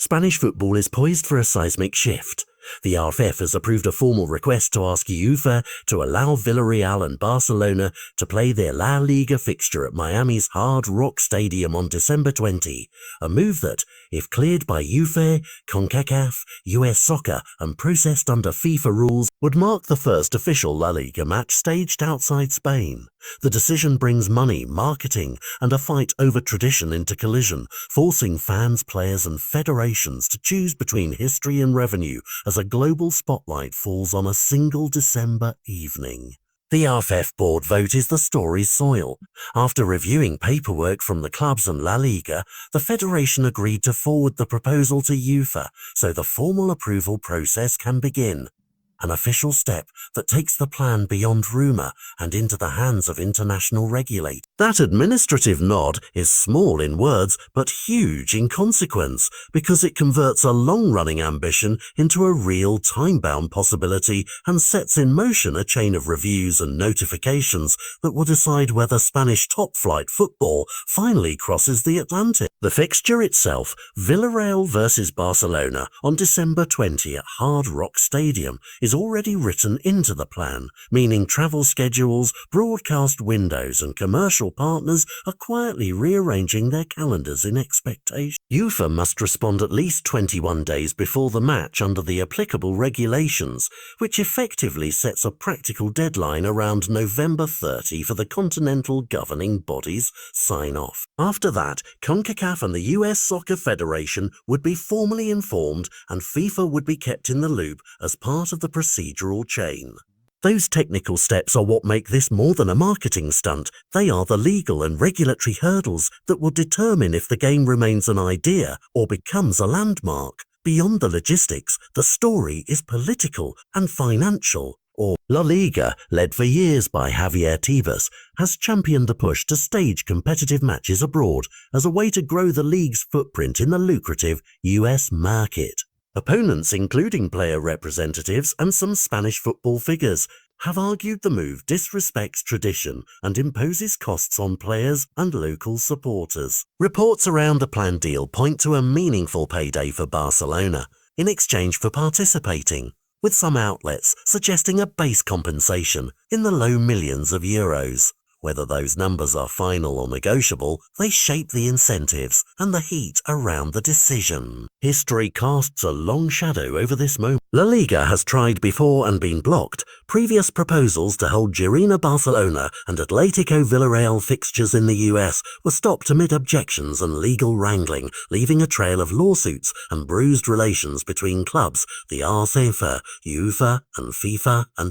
Spanish football is poised for a seismic shift. The RFEF has approved a formal request to ask UEFA to allow Villarreal and Barcelona to play their La Liga fixture at Miami's Hard Rock Stadium on December 20, a move that, if cleared by UEFA, CONCACAF, US Soccer and processed under FIFA rules, would mark the first official La Liga match staged outside Spain. The decision brings money, marketing and a fight over tradition into collision, forcing fans, players and federations to choose between history and revenue as a global spotlight falls on a single December evening. The RFEF board vote is the story's soil. After reviewing paperwork from the clubs and La Liga, the federation agreed to forward the proposal to UEFA so the formal approval process can begin. An official step that takes the plan beyond rumour and into the hands of international regulators. That administrative nod is small in words but huge in consequence because it converts a long-running ambition into a real time-bound possibility and sets in motion a chain of reviews and notifications that will decide whether Spanish top-flight football finally crosses the Atlantic. The fixture itself, Villarreal versus Barcelona on December 20 at Hard Rock Stadium, is already written into the plan, meaning travel schedules, broadcast windows and commercial partners are quietly rearranging their calendars in expectation. UEFA must respond at least 21 days before the match under the applicable regulations, which effectively sets a practical deadline around November 30 for the continental governing bodies sign off. After that, CONCACAF and the US Soccer Federation would be formally informed and FIFA would be kept in the loop as part of the procedural chain. Those technical steps are what make this more than a marketing stunt. They are the legal and regulatory hurdles that will determine if the game remains an idea or becomes a landmark. Beyond the logistics, the story is political and financial. La Liga, led for years by Javier Tebas, has championed the push to stage competitive matches abroad as a way to grow the league's footprint in the lucrative US market. Opponents, including player representatives and some Spanish football figures, have argued the move disrespects tradition and imposes costs on players and local supporters. Reports around the planned deal point to a meaningful payday for Barcelona in exchange for participating, with some outlets suggesting a base compensation in the low millions of euros. Whether those numbers are final or negotiable, they shape the incentives and the heat around the decision. History casts a long shadow over this moment. La Liga has tried before and been blocked. Previous proposals to hold Girona Barcelona and Atletico Villarreal fixtures in the US were stopped amid objections and legal wrangling, leaving a trail of lawsuits and bruised relations between clubs, the RFEF, UEFA and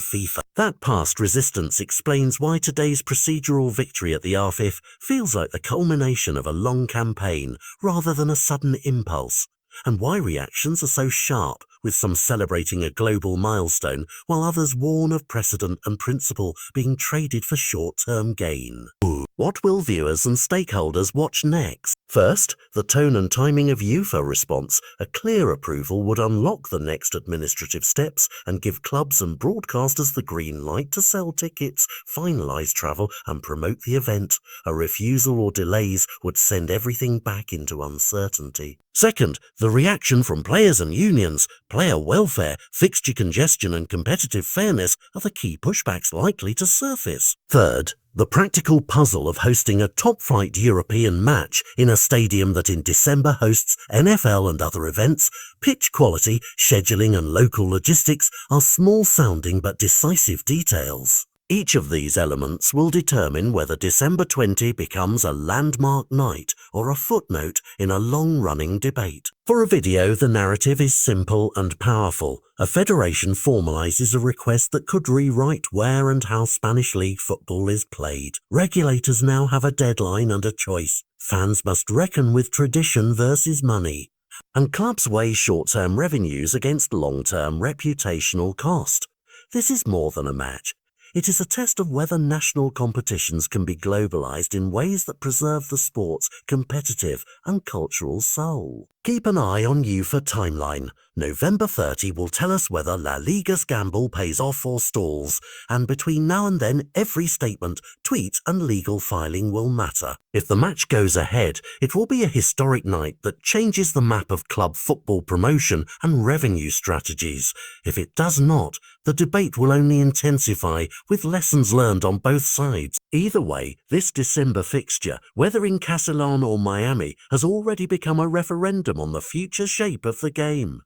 FIFA. That past resistance explains why today's procedural victory at the RFEF feels like the culmination of a long campaign rather than a sudden impulse, and why reactions are so sharp, with some celebrating a global milestone while others warn of precedent and principle being traded for short-term gain. What will viewers and stakeholders watch next? First, the tone and timing of UEFA response. A clear approval would unlock the next administrative steps and give clubs and broadcasters the green light to sell tickets, finalise travel and promote the event. A refusal or delays would send everything back into uncertainty. Second, the reaction from players and unions. Player welfare, fixture congestion and competitive fairness are the key pushbacks likely to surface. Third, the practical puzzle of hosting a top-flight European match in a stadium that in December hosts NFL and other events. Pitch quality, scheduling and local logistics are small-sounding but decisive details. Each of these elements will determine whether December 20 becomes a landmark night or a footnote in a long-running debate. For a video, the narrative is simple and powerful. A federation formalizes a request that could rewrite where and how Spanish league football is played. Regulators now have a deadline and a choice. Fans must reckon with tradition versus money. And clubs weigh short-term revenues against long-term reputational cost. This is more than a match. It is a test of whether national competitions can be globalized in ways that preserve the sport's competitive and cultural soul. Keep an eye on UEFA timeline. November 30 will tell us whether La Liga's gamble pays off or stalls, and between now and then every statement, tweet and legal filing will matter. If the match goes ahead, it will be a historic night that changes the map of club football promotion and revenue strategies. If it does not, the debate will only intensify with lessons learned on both sides. Either way, this December fixture, whether in Castellón or Miami, has already become a referendum on the future shape of the game.